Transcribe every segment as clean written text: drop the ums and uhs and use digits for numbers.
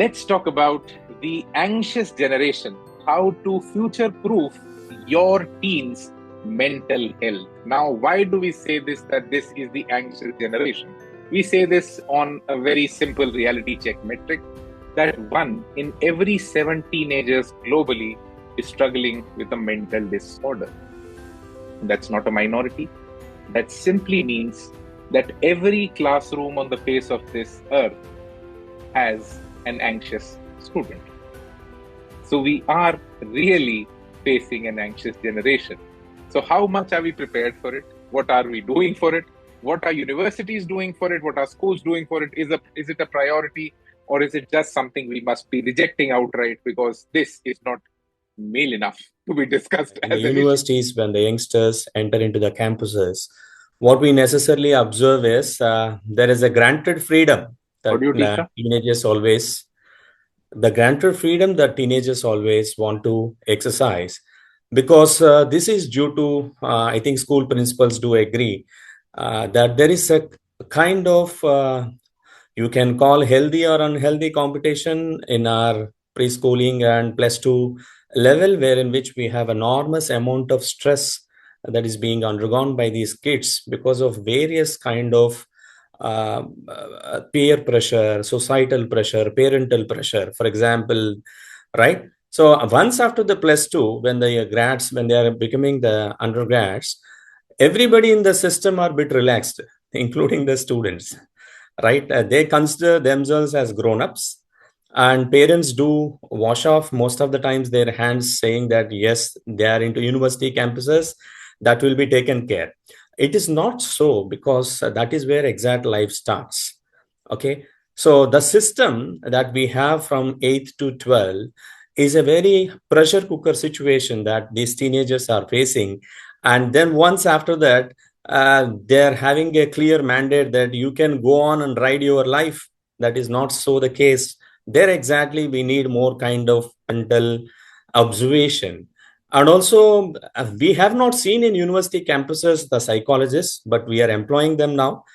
Let's talk about the anxious generation, how to future proof your teens' mental health. Now, why do we say this, that this is the anxious generation? We say this on a very simple reality check metric that 1 in every 7 teenagers globally is struggling with a mental disorder. That's not a minority. That simply means that every classroom on the face of this earth has an anxious student. So we are really facing an anxious generation. So how much are we prepared for it? What are we doing for it? What are universities doing for it? What are schools doing for it? Is it a priority, or is it just something we must be rejecting outright because this is not male enough to be discussed In as the an universities, when the youngsters enter into the campuses, what we necessarily observe is there is a granted freedom issue? What do you teach? the granted freedom that teenagers always want to exercise, because this is due to, I think school principals do agree that there is a kind of, you can call healthy or unhealthy competition in our preschooling and plus two level, where in which we have enormous amount of stress that is being undergone by these kids because of various kind of peer pressure, societal pressure, parental pressure, for example, right? So once after the plus two, when the grads, when they are becoming the undergrads, everybody in the system are a bit relaxed, including the students, right? They consider themselves as grown-ups, and parents do wash off most of the times their hands, saying that yes, they are into university campuses, that will be taken care. It is not so, because that is where exact life starts. Okay, so the system that we have from 8th to 12 is a very pressure cooker situation that these teenagers are facing. And then once after that, they're having a clear mandate that you can go on and ride your life. That is not so the case. There exactly we need more kind of mental observation. And also, we have not seen in university campuses the psychologists, but we are employing them now.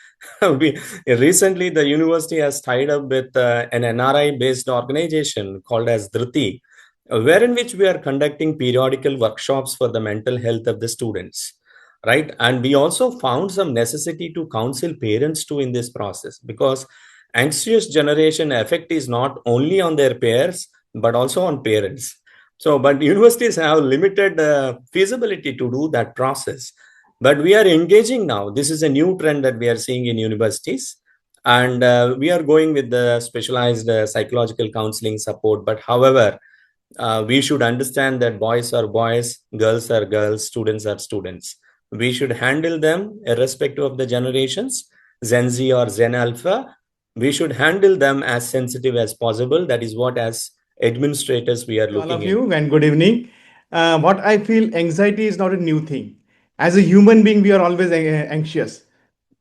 Recently, the university has tied up with an NRI-based organization called as Dhriti, wherein which we are conducting periodical workshops for the mental health of the students, right? And we also found some necessity to counsel parents too in this process, because anxious generation effect is not only on their peers, but also on parents. So, but universities have limited feasibility to do that process. But we are engaging now. This is a new trend that we are seeing in universities. And we are going with the specialized psychological counseling support. But however, we should understand that boys are boys, girls are girls, students are students. We should handle them irrespective of the generations, Gen Z or Gen Alpha. We should handle them as sensitive as possible. That is what, as administrators, we are All looking of at. you, and good evening. What I feel, anxiety is not a new thing. As a human being, we are always anxious.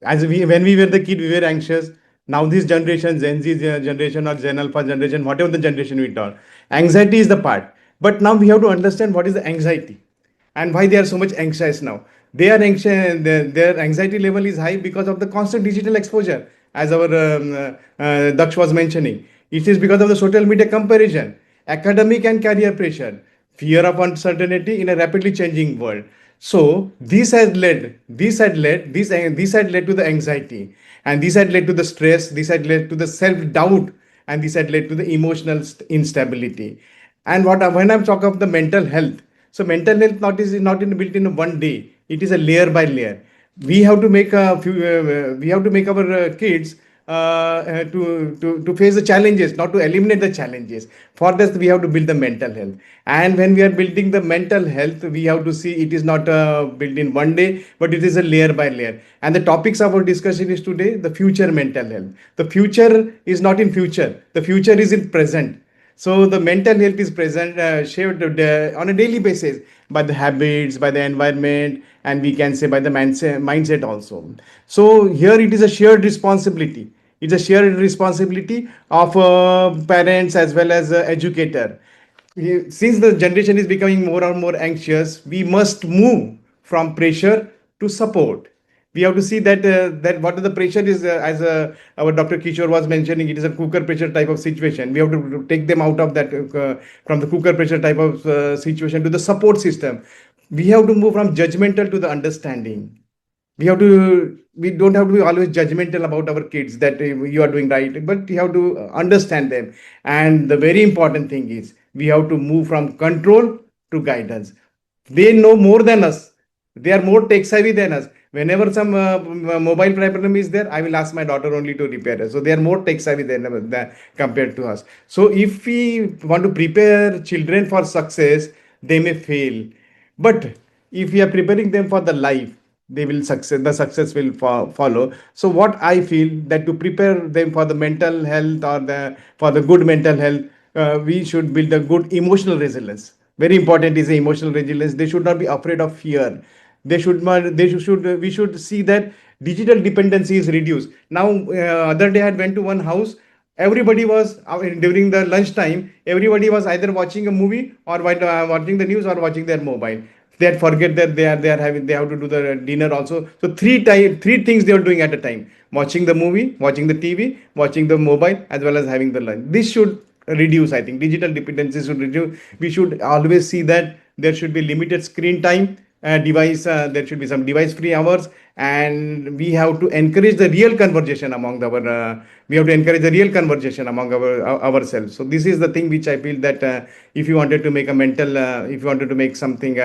When we were the kid, we were anxious. Now this generation, Gen Z generation or Gen Alpha generation, whatever the generation we talk, anxiety is the part. But now we have to understand what is the anxiety and why they are so much anxious now. They are anxious. Their anxiety level is high because of the constant digital exposure, as our Daksh was mentioning. It is because of the social media comparison, academic and career pressure, fear of uncertainty in a rapidly changing world. So this had led to the anxiety, and this had led to the stress. This had led to the self doubt, and this had led to the emotional instability. And when I'm talking of the mental health, so mental health not built in one day. It is a layer by layer. We have to make our kids to face the challenges, not to eliminate the challenges. For this, we have to build the mental health. And when we are building the mental health, we have to see it is not built in one day, but it is a layer by layer. And the topics of our discussion is today the future mental health. The future is not in future. The future is in present. So the mental health is present, shaped on a daily basis by the habits, by the environment, and we can say by the mindset also. So here it is a shared responsibility. It's a shared responsibility of parents as well as educator. Since the generation is becoming more and more anxious, we must move from pressure to support. We have to see that that what the pressure is, as our Dr. Kishore was mentioning, it is a cooker pressure type of situation. We have to take them out of that, from the cooker pressure type of situation to the support system. We have to move from judgmental to the understanding. We don't have to be always judgmental about our kids that you are doing right, but you have to understand them. And the very important thing is we have to move from control to guidance. They know more than us. They are more tech savvy than us. Whenever some mobile problem is there, I will ask my daughter only to repair it. So they are more tech savvy than compared to us. So if we want to prepare children for success, they may fail, but if we are preparing them for the life, they will success. The success will follow. So what I feel, that to prepare them for the mental health, or the for the good mental health, we should build a good emotional resilience. Very important is the emotional resilience. They should not be afraid of fear. We should see that digital dependency is reduced. Now, other day I went to one house. Everybody was during the lunchtime. Everybody was either watching a movie, or watching the news, or watching their mobile. They forget that they have to do the dinner also. So three things they are doing at a time: watching the movie, watching the TV, watching the mobile, as well as having the lunch. This should reduce. I think digital dependency should reduce. We should always see that there should be limited screen time, there should be some device free hours, and we have to encourage the real conversation among ourselves. So this is the thing which I feel that if you wanted to make a mental if you wanted to make something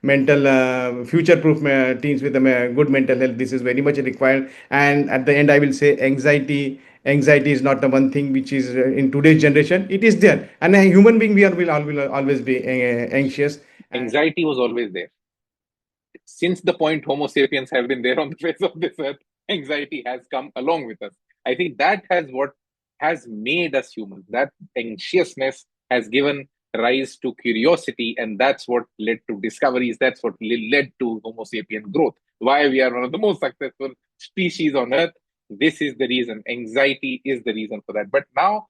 mental future proof teens with a good mental health, this is very much required. And at the end, I will say anxiety is not the one thing which is in today's generation. It is there, and a human being, will always be anxious. Anxiety was always there. Since the point Homo sapiens have been there on the face of this earth, anxiety has come along with us. I think that has what has made us humans. That anxiousness has given rise to curiosity, and that's what led to discoveries. That's what led to Homo sapien growth. Why we are one of the most successful species on earth. This is the reason. Anxiety is the reason for that. But now,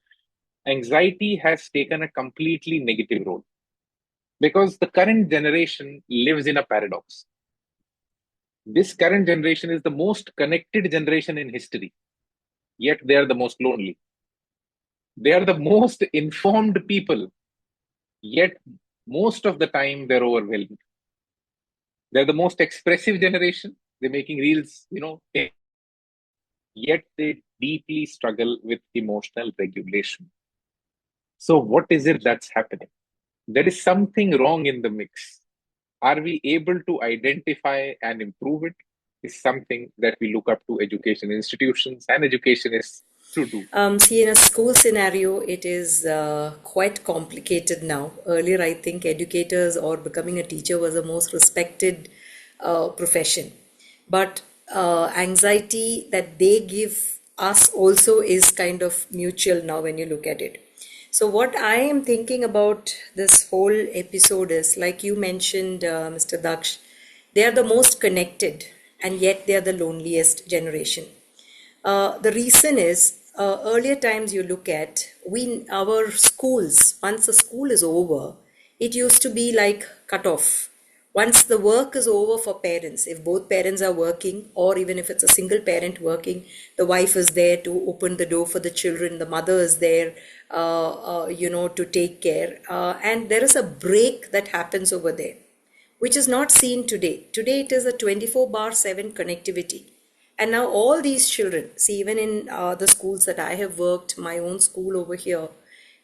anxiety has taken a completely negative role, because the current generation lives in a paradox. This current generation is the most connected generation in history, yet they are the most lonely. They are the most informed people, yet most of the time they're overwhelmed. They're the most expressive generation. They're making reels, yet they deeply struggle with emotional regulation. So what is it that's happening? There is something wrong in the mix. Are we able to identify and improve it? Is something that we look up to education institutions and educationists to do. See, in a school scenario, it is quite complicated now. Earlier, I think educators or becoming a teacher was the most respected profession. But anxiety that they give us also is kind of mutual now when you look at it. So what I am thinking about this whole episode is, like you mentioned, Mr. Daksh, they are the most connected, and yet they are the loneliest generation. The reason is, earlier times you look at, our schools, once the school is over, it used to be like cut off. Once the work is over for parents, if both parents are working, or even if it's a single parent working, the wife is there to open the door for the children, the mother is there, to take care. And there is a break that happens over there, which is not seen today. Today it is a 24/7 connectivity. And now all these children, see, even in the schools that I have worked, my own school over here,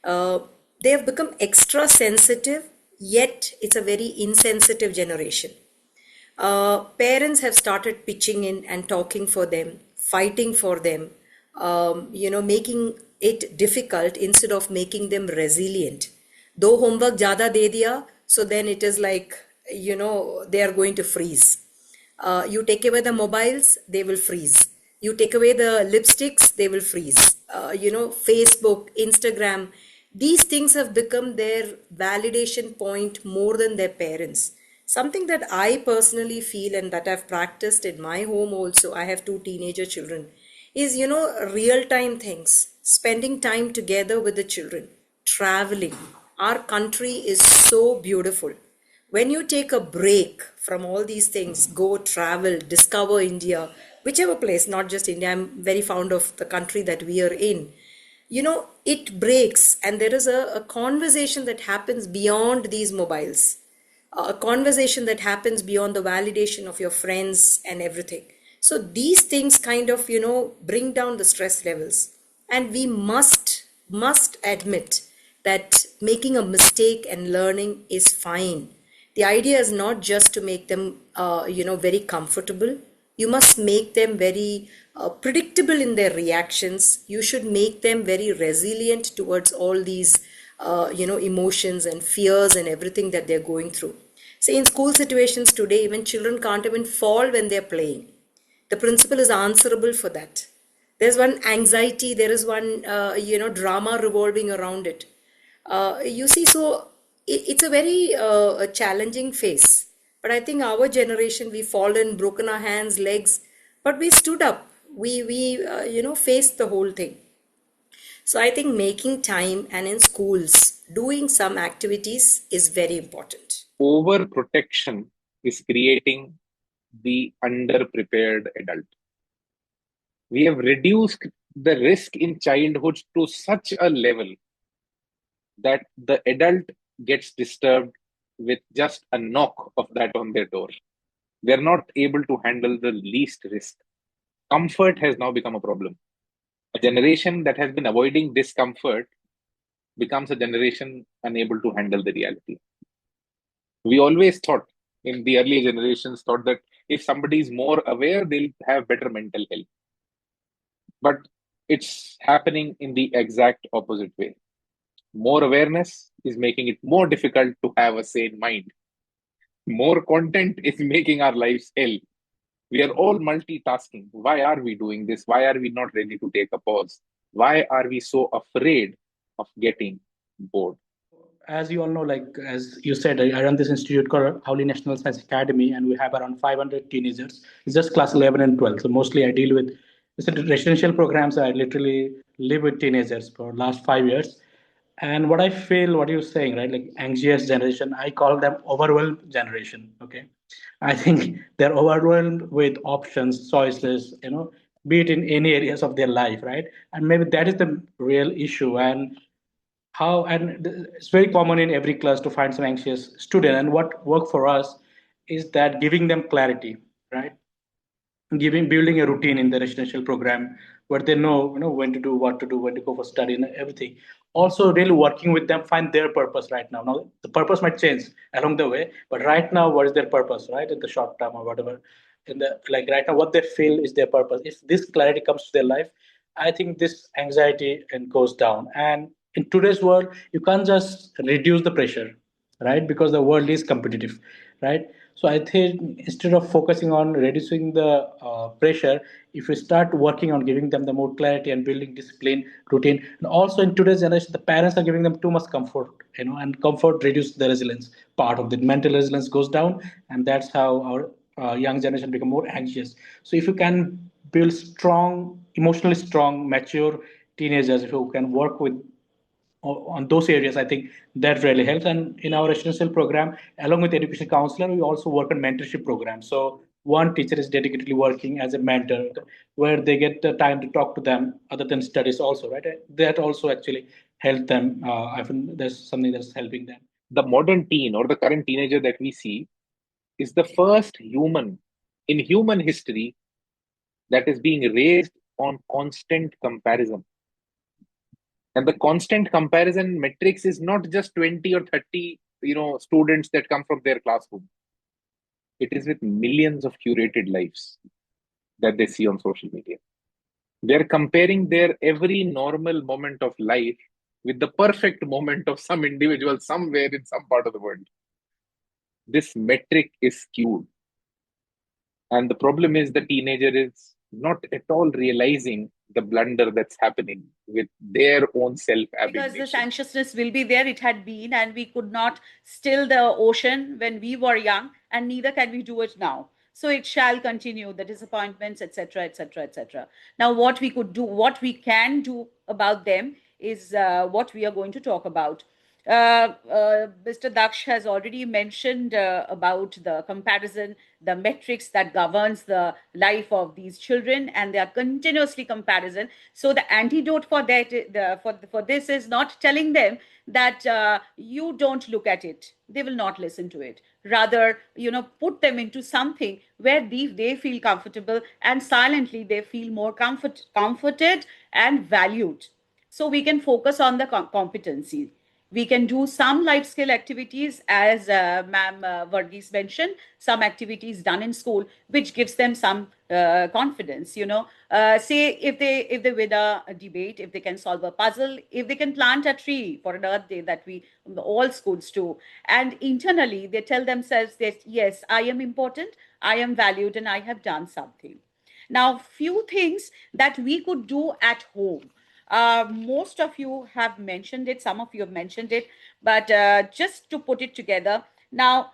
they have become extra sensitive, yet it's a very insensitive generation. Parents have started pitching in and talking for them, fighting for them, making it difficult instead of making them resilient. Though homework jada de diya, so then it is like, they are going to freeze. You take away the mobiles, they will freeze. You take away the lipsticks, they will freeze. Facebook, Instagram, these things have become their validation point more than their parents. Something that I personally feel, and that I've practiced in my home also, I have 2 teenager children, is, real-time things, spending time together with the children, traveling. Our country is so beautiful. When you take a break from all these things, go travel, discover India, whichever place, not just India, I'm very fond of the country that we are in. It breaks, and there is a conversation that happens beyond these mobiles, a conversation that happens beyond the validation of your friends and everything. So these things kind of, bring down the stress levels. And we must admit that making a mistake and learning is fine. The idea is not just to make them, very comfortable. You must make them very predictable in their reactions. You should make them very resilient towards all these, emotions and fears and everything that they're going through. Say in school situations today, even children can't even fall when they're playing. The principal is answerable for that. There's one anxiety, there is one, drama revolving around it. You see, so it's a very a challenging phase. But I think our generation, we've fallen, broken our hands, legs, but we stood up. We faced the whole thing. So I think making time and in schools, doing some activities is very important. Overprotection is creating the underprepared adult. We have reduced the risk in childhood to such a level that the adult gets disturbed with just a knock of that on their door. They're not able to handle the least risk. Comfort has now become a problem. A generation that has been avoiding discomfort becomes a generation unable to handle the reality. We always thought in the earlier generations thought that if somebody is more aware, they'll have better mental health. But it's happening in the exact opposite way. More awareness is making it more difficult to have a sane mind. More content is making our lives hell. We are all multitasking. Why are we doing this? Why are we not ready to take a pause? Why are we so afraid of getting bored? As you all know, like as you said, I run this institute called Howley National Science Academy, and we have around 500 teenagers. It's just class 11 and 12. So mostly I deal with it's a residential programs. I literally live with teenagers for last 5 years. And what I feel, what you're saying, right? Like anxious generation, I call them overwhelmed generation. Okay. I think they're overwhelmed with options, choices, be it in any areas of their life, right? And maybe that is the real issue. And how and it's very common in every class to find some anxious student, and what work for us is that giving them clarity, right? Giving building a routine in the residential program where they know when to do, what to do, when to go for study and everything. Also really working with them find their purpose right now. The purpose might change along the way, but right now what is their purpose, right, in the short term or whatever, in the like right now what they feel is their purpose. If this clarity comes to their life, I think this anxiety and goes down. And in today's world you can't just reduce the pressure, right, because the world is competitive, right? So I think instead of focusing on reducing the pressure, if we start working on giving them the more clarity and building discipline routine. And also in today's generation the parents are giving them too much comfort, and comfort reduces the resilience part of the mental resilience goes down, and that's how our young generation become more anxious. So if you can build strong, emotionally strong, mature teenagers, if you can work with on those areas, I think that really helps. And in our residential program, along with education counselor, we also work on mentorship programs. So one teacher is dedicatedly working as a mentor, where they get the time to talk to them other than studies also, right? That also actually help them. I think there's something that's helping them. The modern teen or the current teenager that we see is the first human in human history that is being raised on constant comparison. And the constant comparison metrics is not just 20 or 30, students that come from their classroom. It is with millions of curated lives that they see on social media. They're comparing their every normal moment of life with the perfect moment of some individual somewhere in some part of the world. This metric is skewed. And the problem is the teenager is not at all realizing the blunder that's happening with their own self-abnegation. Because this anxiousness will be there, it had been, and we could not still the ocean when we were young, and neither can we do it now. So it shall continue, the disappointments, etc., etc., etc. Now, what we can do about them is what we are going to talk about. Mr. Daksh has already mentioned about the comparison, the metrics that governs the life of these children, and they are continuously comparison. So the antidote for that, for this, is not telling them that you don't look at it. They will not listen to it. Rather, put them into something where they feel comfortable, and silently they feel more comforted and valued. So we can focus on the competency. We can do some life skill activities, as Ma'am Varghese mentioned, some activities done in school, which gives them some confidence. Say if they win a debate, if they can solve a puzzle, if they can plant a tree for an Earth Day that we all schools do, and internally they tell themselves that yes, I am important, I am valued, and I have done something. Now, few things that we could do at home. Most of you have mentioned it, some of you have mentioned it, but just to put it together, now,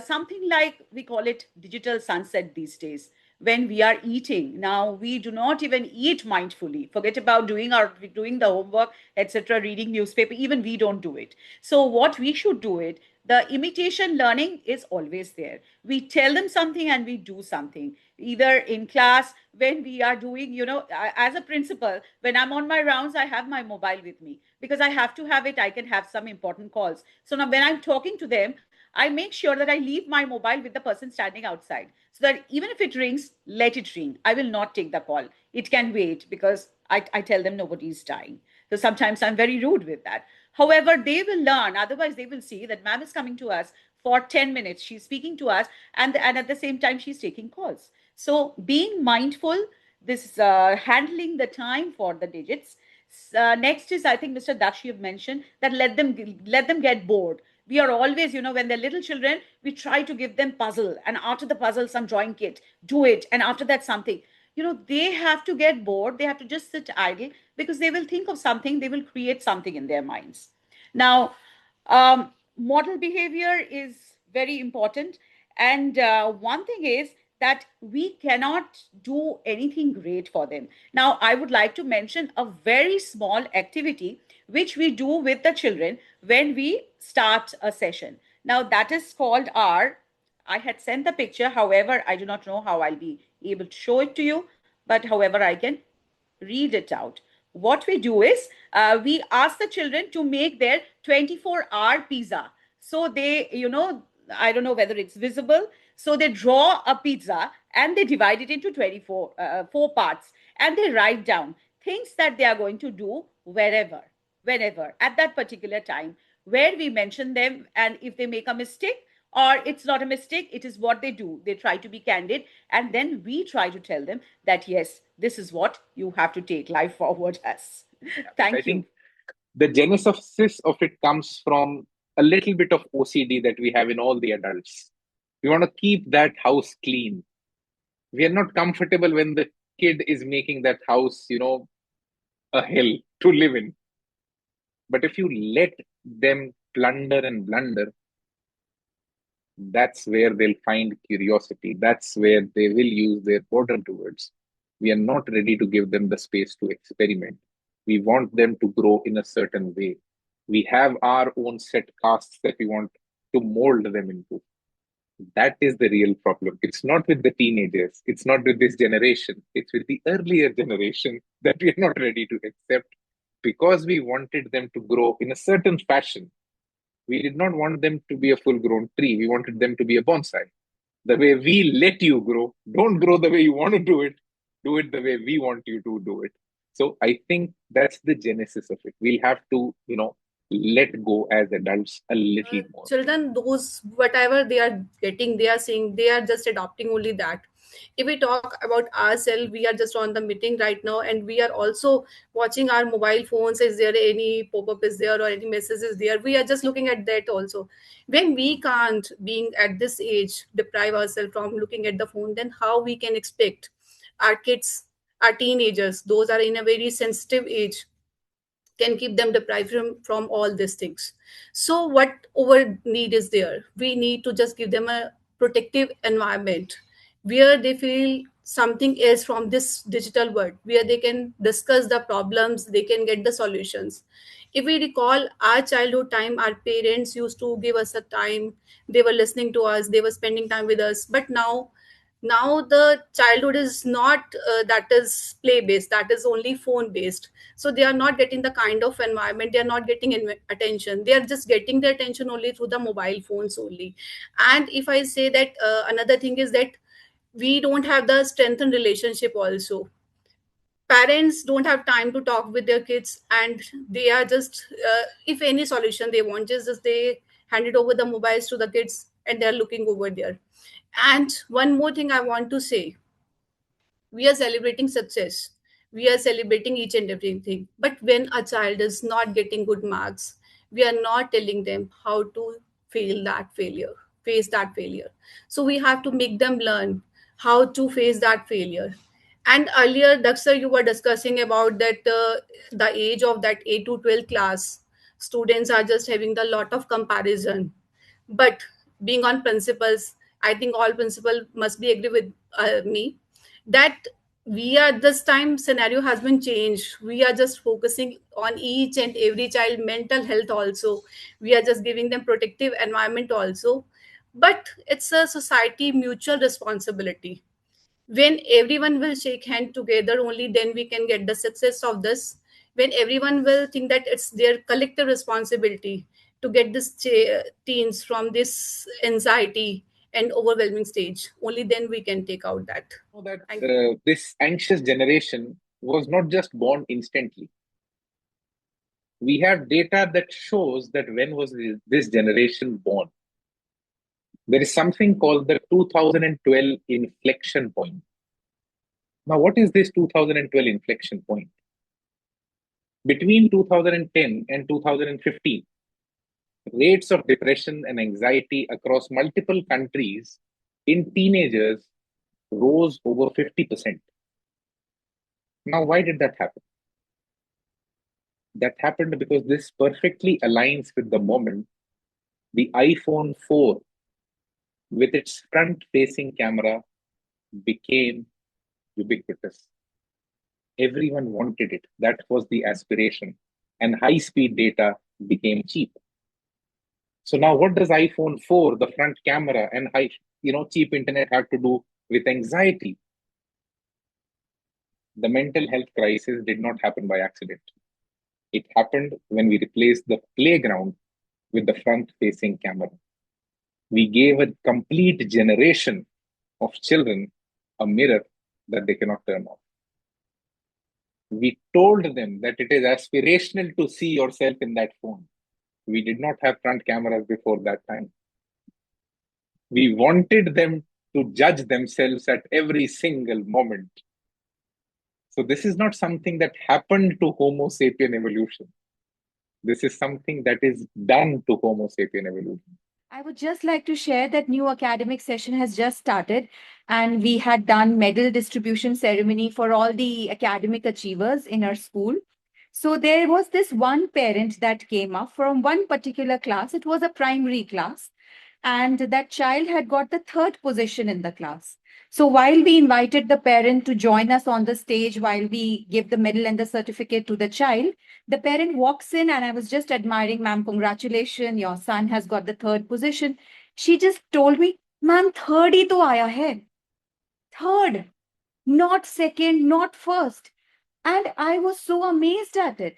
something like we call it digital sunset these days. When we are eating, now we do not even eat mindfully. Forget about doing the homework, etc., reading newspaper. Even we don't do it. So what we should do it. The imitation learning is always there. We tell them something and we do something. Either in class, when we are doing, as a principal, when I'm on my rounds, I have my mobile with me because I have to have it. I can have some important calls. So now when I'm talking to them, I make sure that I leave my mobile with the person standing outside so that even if it rings, let it ring. I will not take the call. It can wait because I tell them nobody's dying. So sometimes I'm very rude with that. However, they will learn. Otherwise, they will see that ma'am is coming to us for 10 minutes. She's speaking to us, and at the same time, she's taking calls. So being mindful, this handling the time for the digits. Next is, I think, Mr. Daksh, you've mentioned that let them get bored. We are always, when they're little children, we try to give them puzzle, and after the puzzle, some drawing kit, do it, and after that, something. They have to get bored. They have to just sit idle because they will think of something. They will create something in their minds. Now, model behavior is very important. And one thing is that we cannot do anything great for them. Now, I would like to mention a very small activity which we do with the children when we start a session. Now, that is called I had sent the picture. However, I do not know how I'll be able to show it to you. But however, I can read it out. What we do is we ask the children to make their 24-hour pizza. So they, I don't know whether it's visible. So they draw a pizza and they divide it into 4 parts, and they write down things that they are going to do wherever, whenever, at that particular time, where we mention them. And if they make a mistake, or it's not a mistake, it is what they do. They try to be candid, and then we try to tell them that yes, this is what you have to take life forward as. Thank I you. think the genesis of it comes from a little bit of OCD that we have in all the adults. We want to keep that house clean. We are not comfortable when the kid is making that house, a hell to live in. But if you let them plunder and blunder, that's where they'll find curiosity. That's where they will use their boredom towards. We are not ready to give them the space to experiment. We want them to grow in a certain way. We have our own set casts that we want to mold them into. That is the real problem. It's not with the teenagers. It's not with this generation. It's with the earlier generation that we are not ready to accept because we wanted them to grow in a certain fashion. We did not want them to be a full grown tree. We wanted them to be a bonsai. The way we let you grow, don't grow the way you want to do it. Do it the way we want you to do it. So I think that's the genesis of it. We'll have to, let go as adults a little more. Children, those whatever they are getting, they are saying, they are just adopting only that. If we talk about ourselves, we are just on the meeting right now, and we are also watching our mobile phones. Is there any pop-up is there or any message is there? We are just looking at that also. When we can't, being at this age, deprive ourselves from looking at the phone, then how we can expect our kids, our teenagers, those are in a very sensitive age, can keep them deprived from all these things. So what over need is there? We need to just give them a protective environment where they feel something else from this digital world, where they can discuss the problems, they can get the solutions. If we recall our childhood time, our parents used to give us a time, they were listening to us, they were spending time with us. But now the childhood is not that is play based, that is only phone based. So they are not getting the kind of environment, they are not getting attention, they are just getting the attention only through the mobile phones only. And if I say that another thing is that we don't have the strengthened relationship also. Parents don't have time to talk with their kids, and they are just if any solution they want, just they hand it over the mobiles to the kids, and they're looking over there. And one more thing I want to say, we are celebrating success, we are celebrating each and everything, but when a child is not getting good marks, we are not telling them how to fail that failure face that failure. So we have to make them learn how to face that failure. And earlier, Daksha, you were discussing about that the age of that 8 to 12 class, students are just having a lot of comparison. But being on principles, I think all principal must be agree with me that we are this time scenario has been changed. We are just focusing on each and every child mental health also. We are just giving them protective environment also. But it's a society mutual responsibility. When everyone will shake hand together, only then we can get the success of this. When everyone will think that it's their collective responsibility to get this teens from this anxiety and overwhelming stage, only then we can take out that. Know that Thank you. this anxious generation was not just born instantly. We have data that shows that when was this generation born? There is something called the 2012 inflection point. Now, what is this 2012 inflection point? Between 2010 and 2015, rates of depression and anxiety across multiple countries in teenagers rose over 50%. Now, why did that happen? That happened because this perfectly aligns with the moment the iPhone 4, with its front facing camera, became ubiquitous. Everyone wanted it. That was the aspiration. And high speed data became cheap. So now what does iPhone 4, the front camera, and cheap internet have to do with anxiety? The mental health crisis did not happen by accident. It happened when we replaced the playground with the front facing camera. We gave a complete generation of children a mirror that they cannot turn off. We told them that it is aspirational to see yourself in that phone. We did not have front cameras before that time. We wanted them to judge themselves at every single moment. So this is not something that happened to Homo sapien evolution. This is something that is done to Homo sapien evolution. I would just like to share that new academic session has just started, and we had done medal distribution ceremony for all the academic achievers in our school. So there was this one parent that came up from one particular class. It was a primary class, and that child had got the third position in the class. So while we invited the parent to join us on the stage while we give the medal and the certificate to the child, the parent walks in and I was just admiring, ma'am, congratulations, your son has got the third position. She just told me, ma'am, third hi to aaya hai. Third, not second, not first. And I was so amazed at it.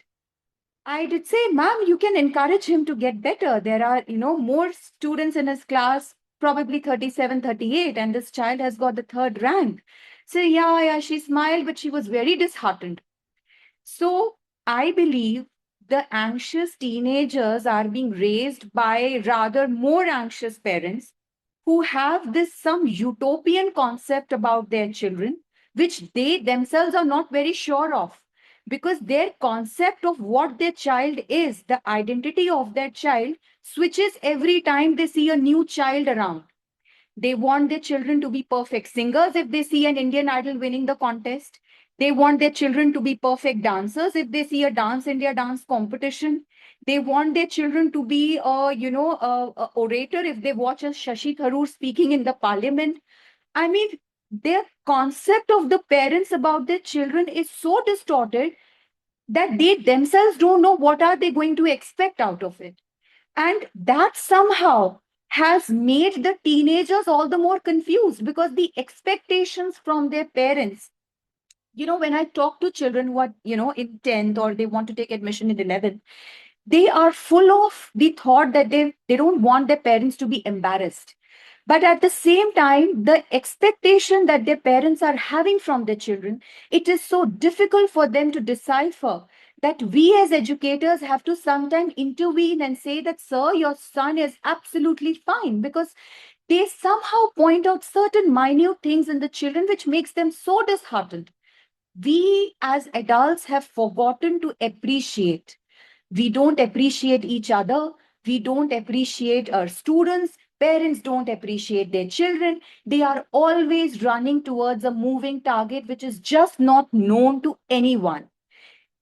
I did say, ma'am, you can encourage him to get better. There are, more students in his class, probably 37, 38, and this child has got the third rank. So yeah, she smiled, but she was very disheartened. So I believe the anxious teenagers are being raised by rather more anxious parents who have this some utopian concept about their children, which they themselves are not very sure of, because their concept of what their child is, the identity of their child, switches every time they see a new child around. They want their children to be perfect singers if they see an Indian Idol winning the contest. They want their children to be perfect dancers if they see a Dance India dance competition. They want their children to be, a orator if they watch a Shashi Tharoor speaking in the parliament. I mean, their concept of the parents about their children is so distorted that they themselves don't know what are they going to expect out of it. And that somehow has made the teenagers all the more confused, because the expectations from their parents, when I talk to children who are, in 10th, or they want to take admission in 11th, they are full of the thought that they don't want their parents to be embarrassed. But at the same time, the expectation that their parents are having from their children, it is so difficult for them to decipher, that we as educators have to sometimes intervene and say that, sir, your son is absolutely fine, because they somehow point out certain minute things in the children which makes them so disheartened. We as adults have forgotten to appreciate. We don't appreciate each other. We don't appreciate our students. Parents don't appreciate their children. They are always running towards a moving target which is just not known to anyone.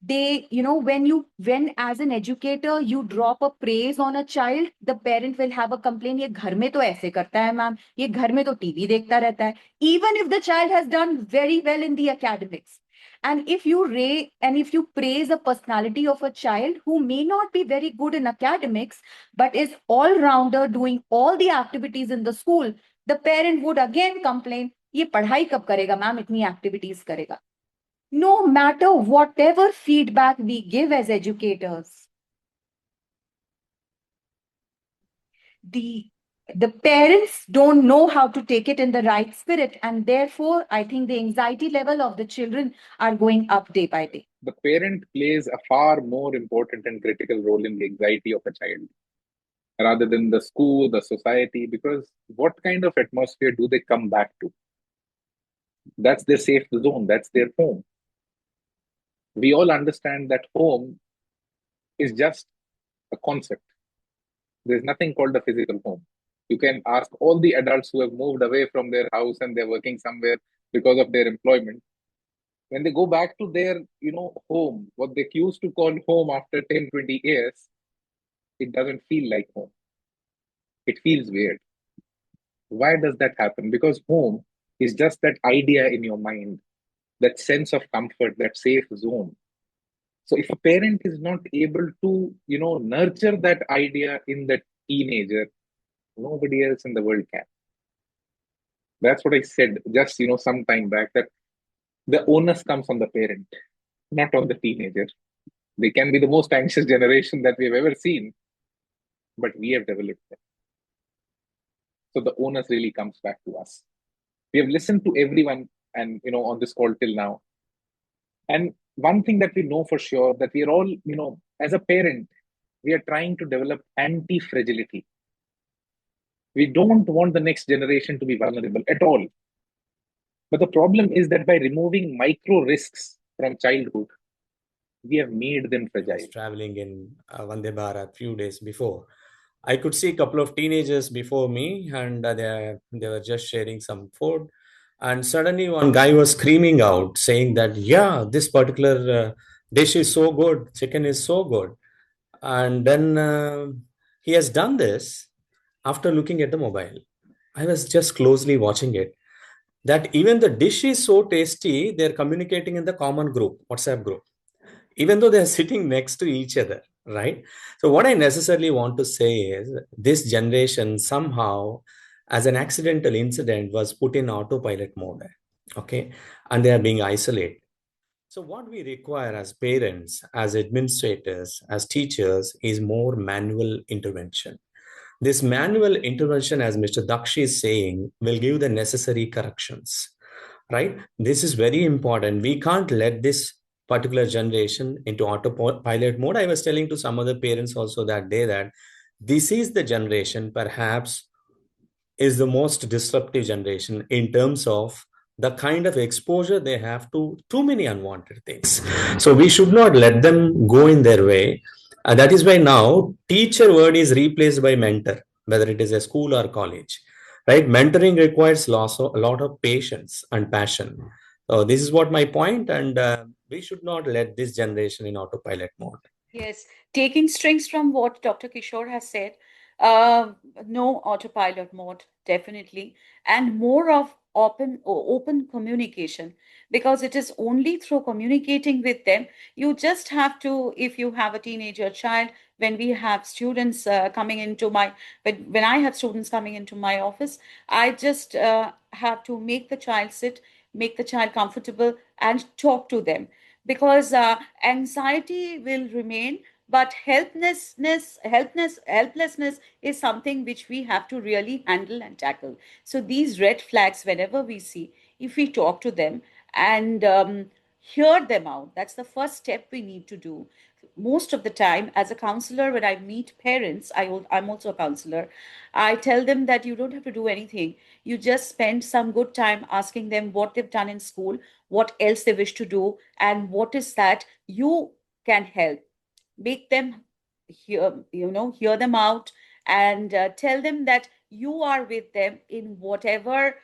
They, when as an educator you drop a praise on a child, the parent will have a complaint, ये घर में तो ऐसे करता है ma'am, ये घर में तो टीवी देखता रहता है, even if the child has done very well in the academics. And if you praise a personality of a child who may not be very good in academics but is all rounder doing all the activities in the school, the parent would again complain, ये पढ़ाई कब करेगा ma'am, इतनी activities करेगा. No matter whatever feedback we give as educators, the parents don't know how to take it in the right spirit, and therefore I think the anxiety level of the children are going up day by day. The parent plays a far more important and critical role in the anxiety of a child rather than the school, the society, because what kind of atmosphere do they come back to? That's their safe zone, that's their home. We all understand that home is just a concept. There's nothing called a physical home. You can ask all the adults who have moved away from their house and they're working somewhere because of their employment. When they go back to their, home, what they used to call home after 10, 20 years, it doesn't feel like home. It feels weird. Why does that happen? Because home is just that idea in your mind, that sense of comfort, that safe zone. So if a parent is not able to, nurture that idea in the teenager, nobody else in the world can. That's what I said just, some time back, that the onus comes on the parent, not on the teenager. They can be the most anxious generation that we've ever seen, but we have developed them. So the onus really comes back to us. We have listened to everyone and, on this call till now. And one thing that we know for sure, that we are all, as a parent, we are trying to develop anti-fragility. We don't want the next generation to be vulnerable at all. But the problem is that by removing micro risks from childhood, we have made them fragile. I was traveling in Vande Bharat a few days before. I could see a couple of teenagers before me, and they were just sharing some food. And suddenly one guy was screaming out, saying that, yeah, this particular dish is so good, chicken is so good. And then he has done this after looking at the mobile. I was just closely watching it. That even the dish is so tasty, they're communicating in the common group, WhatsApp group, even though they're sitting next to each other, right? So what I necessarily want to say is this generation somehow, as an accidental incident, was put in autopilot mode, okay? And they are being isolated. So what we require as parents, as administrators, as teachers is more manual intervention. This manual intervention, as Mr. Daksh is saying, will give the necessary corrections, right? This is very important. We can't let this particular generation into autopilot mode. I was telling to some other parents also that day that this is the generation perhaps is the most disruptive generation in terms of the kind of exposure they have to too many unwanted things. So we should not let them go in their way. And that is why now teacher word is replaced by mentor, whether it is a school or college, right? Mentoring requires a lot of patience and passion. So this is what my point, and we should not let this generation in autopilot mode. Yes, taking strings from what Dr. Kishore has said, no autopilot mode, definitely, and more of open communication, because it is only through communicating with them. You just have to, if you have a teenager child, when we have students coming into my when I have students coming into my office, I just have to make the child sit, make the child comfortable, and talk to them, because anxiety will remain, but helplessness is something which we have to really handle and tackle. So these red flags, whenever we see, if we talk to them and hear them out, that's the first step we need to do. Most of the time, as a counselor, when I meet parents, I'm also a counselor, I tell them that you don't have to do anything. You just spend some good time asking them what they've done in school, what else they wish to do, and what is that you can help. Make them hear them out, and tell them that you are with them in whatever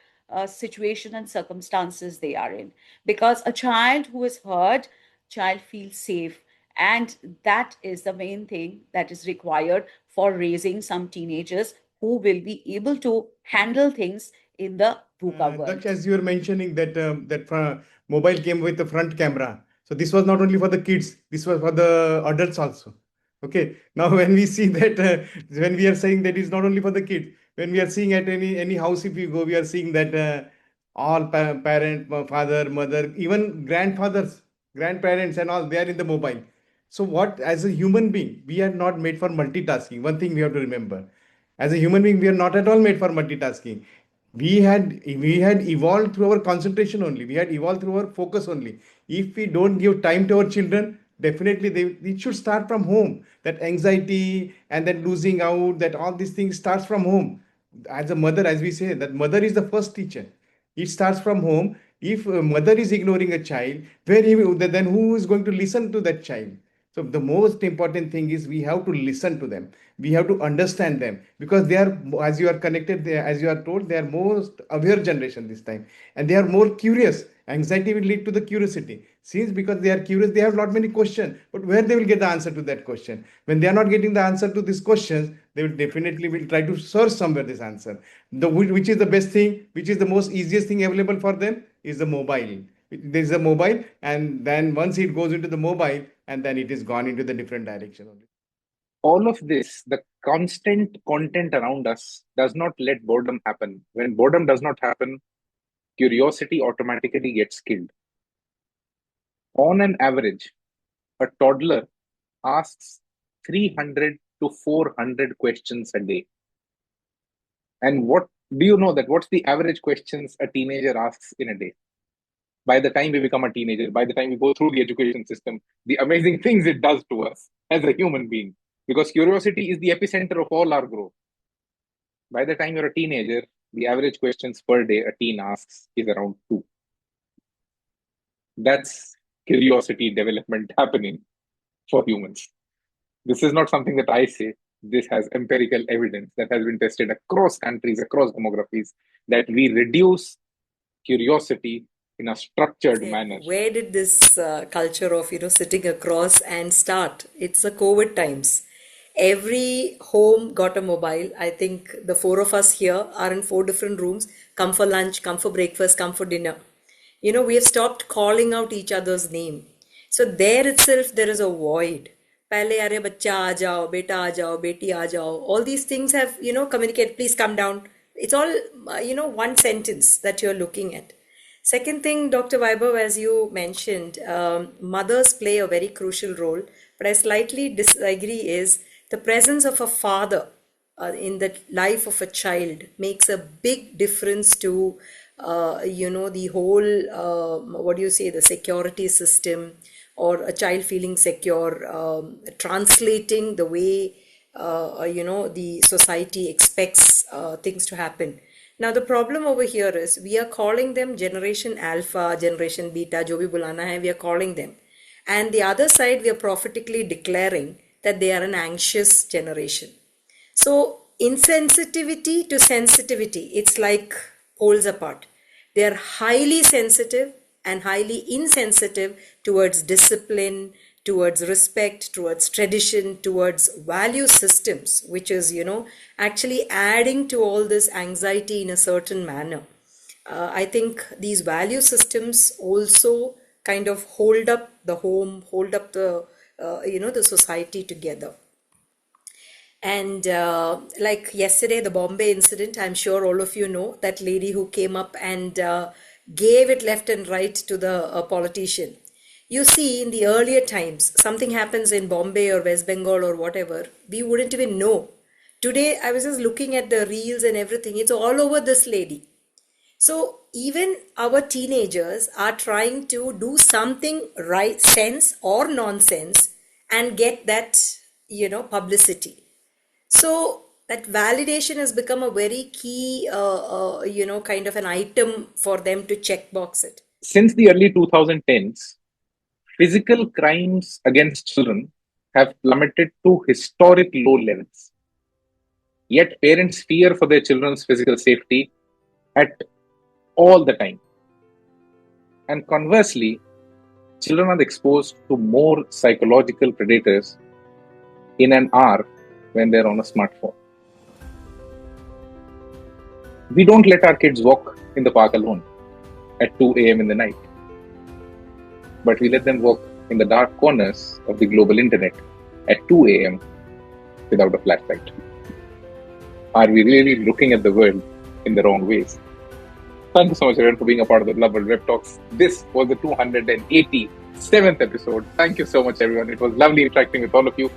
situation and circumstances they are in, because a child who is heard, child feels safe, and that is the main thing that is required for raising some teenagers who will be able to handle things in the VUCA Daksh, world. as you were mentioning that mobile came with the front camera. So this was not only for the kids, this was for the adults also. Okay. Now when we see that, when we are saying that it's not only for the kids, when we are seeing at any house, if you go, we are seeing that all parent, father, mother, even grandfathers, grandparents, and all, they are in the mobile. So what, as a human being, we are not made for multitasking. One thing we have to remember, as a human being, we are not at all made for multitasking. We had evolved through our concentration only. We had evolved through our focus only. If we don't give time to our children, definitely it should start from home. That anxiety and that losing out, that all these things starts from home. As a mother, as we say, that mother is the first teacher. It starts from home. If a mother is ignoring a child, then who is going to listen to that child? So the most important thing is we have to listen to them. We have to understand them, because they are, as you are connected, as you are told, they are most aware generation this time, and they are more curious. Anxiety will lead to the curiosity. Since because they are curious, they have lot many questions, but where they will get the answer to that question? When they are not getting the answer to these questions, they will definitely will try to search somewhere this answer. Which is the best thing, which is the most easiest thing available for them is the mobile. There is a mobile, and then once it goes into the mobile, and then it is gone into the different direction only. All of this, the constant content around us, does not let boredom happen. When boredom does not happen, curiosity automatically gets killed. On an average, a toddler asks 300 to 400 questions a day. And what do you know that what's the average questions a teenager asks in a day? By the time we become a teenager, by the time we go through the education system, the amazing things it does to us as a human being, because curiosity is the epicenter of all our growth. By the time you're a teenager, the average questions per day a teen asks is around 2. That's curiosity development happening for humans. This is not something that I say. This has empirical evidence that has been tested across countries, across demographies, that we reduce curiosity in a structured manner. Where did this culture of sitting across and start? It's the COVID times. Every home got a mobile. I think the 4 of us here are in 4 different rooms. Come for lunch, come for breakfast, come for dinner. We have stopped calling out each other's name. So there itself there is a void. Pehle are bachcha aa jao, beta aa jao, beti aa jao. All these things have communicate. Please come down. It's all one sentence that you're looking at. Second thing, Dr. Vaibhav, as you mentioned, mothers play a very crucial role, but I slightly disagree is the presence of a father in the life of a child makes a big difference to, the whole, the security system, or a child feeling secure, translating the way, the society expects things to happen. Now, the problem over here is we are calling them Generation Alpha, Generation Beta, jo bhi bulana hai, we are calling them. And the other side, we are prophetically declaring that they are an anxious generation. So, insensitivity to sensitivity, it's like poles apart. They are highly sensitive and highly insensitive towards discipline, towards respect, towards tradition, towards value systems, which is, actually adding to all this anxiety in a certain manner. I think these value systems also kind of hold up the home, hold up the the society together. And like yesterday, the Bombay incident, I'm sure all of you know that lady who came up and gave it left and right to the politician. You see, in the earlier times, something happens in Bombay or West Bengal or whatever, we wouldn't even know. Today, I was just looking at the reels and everything. It's all over this lady. So even our teenagers are trying to do something right, sense or nonsense, and get that, publicity. So that validation has become a very key, kind of an item for them to checkbox it. Since the early 2010s, physical crimes against children have plummeted to historic low levels. Yet parents fear for their children's physical safety at all the time. And conversely, children are exposed to more psychological predators in an hour when they're on a smartphone. We don't let our kids walk in the park alone at 2 a.m. in the night, but we let them walk in the dark corners of the global internet at 2 a.m. without a flashlight. Are we really looking at the world in the wrong ways? Thank you so much, everyone, for being a part of the Blub World Web Talks. This was the 287th episode. Thank you so much, everyone. It was lovely interacting with all of you.